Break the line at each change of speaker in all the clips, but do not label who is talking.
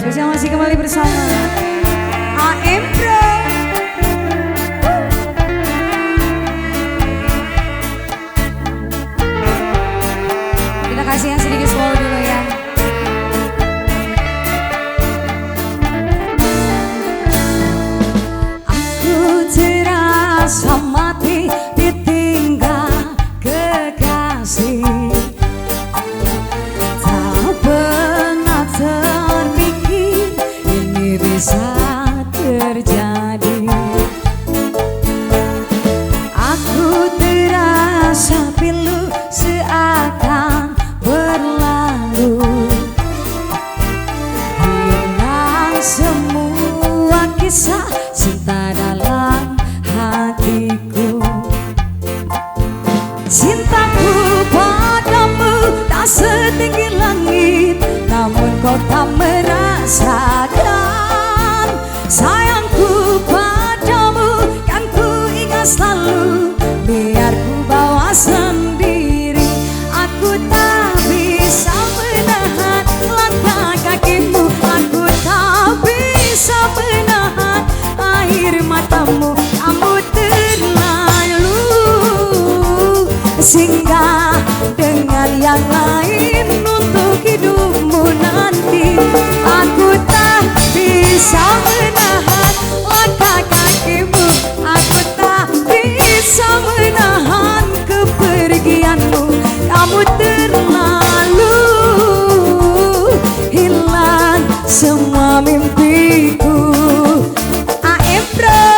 Spesial masih kembali bersama AM Pro. Kita kasih yang sedikit slow dulu ya. Aku terasa mati ditinggal kekasih. Tak pernah terpikir ini bisa terjadi. Aku terasa pilu seakan berlalu, hilang semua kisah cinta dalam hatiku. Cintaku padamu tak setinggi langit, namun kau tak merasakan. Sayangku padamu kan ku ingat selalu, biar ku bawa sendiri. Aku tak bisa menahan langkah kakimu, aku tak bisa menahan air matamu. Kamu terlalu singgah dengan yang lain untuk hidupmu nanti. Aku tak bisa menahan langkah kakimu, aku tak bisa menahan kepergianmu. Kamu terlalu hilang semua mimpiku. AM Pro.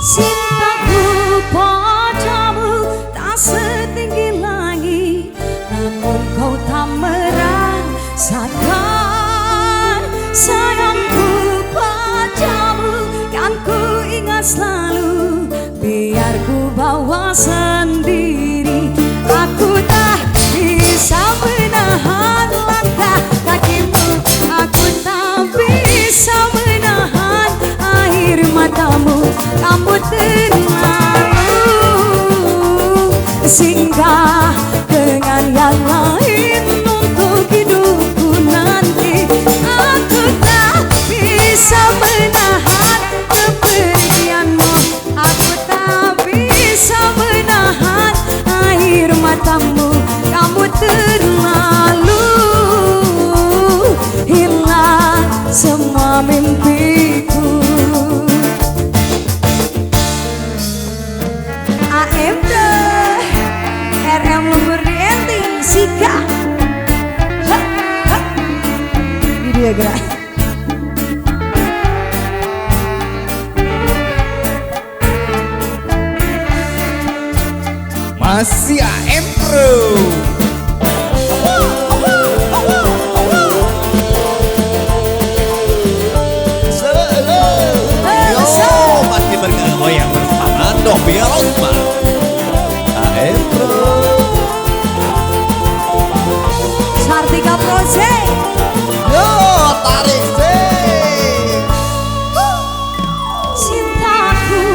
Cintaku padamu tak setinggi langit, namun kau tak merasakan. Sayangku padamu kan ku ingat selalu, biar ku bawa sendiri. Aku tak bisa menahan langkah kakimu, aku tak bisa menahan air matamu. Kamu terlalu singgah dengan yang lain untuk hidupku nanti. Aku tak bisa menahan kepergianmu, aku tak bisa menahan air matamu. Kamu terlalu hilang semua mimpiku. AM Pro, RM lumpur di ending Sika. Video gerak.
Masih AM Pro. Masih bergoyang bersama Novia Rosma. AM Pro.
Sartika Project.
Yo, tarik
Cintaku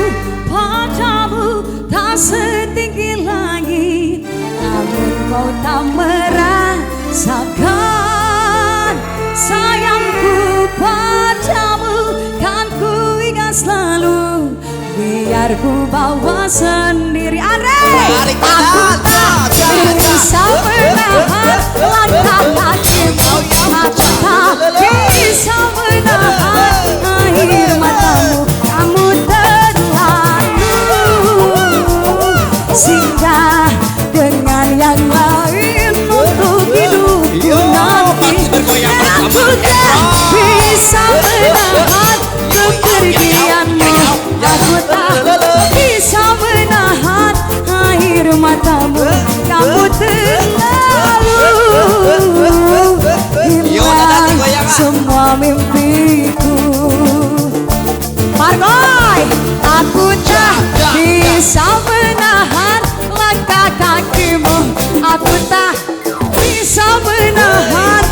padamu tak setinggi langit, namun kau tak merasakan. Sayangku padamu kan ku ingat selalu, biar ku bawa sendiri. Are, aku tak bisa menahan langkah kakimu, aku tak bisa menahan air matamu. Kamu terlalu singgah dengan yang lain untuk hidupku nanti. Dan aku tak bisa menahan bisa menahan langkah kakimu. Aku tak bisa menahan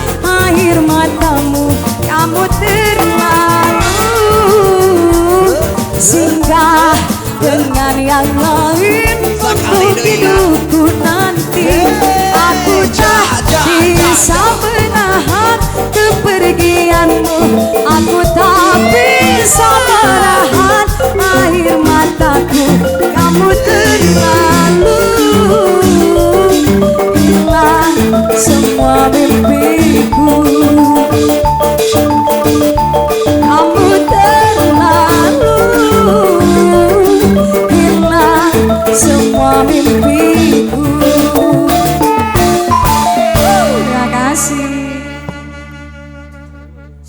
air matamu. Kamu terlalu singgah dengan yang lain untuk hidupku nanti. Aku tak bisa menahan kepergianmu. Aku tak bisa menahan air mataku. Kamu terlalu hilang semua mimpiku. Kamu terlalu hilang semua mimpiku.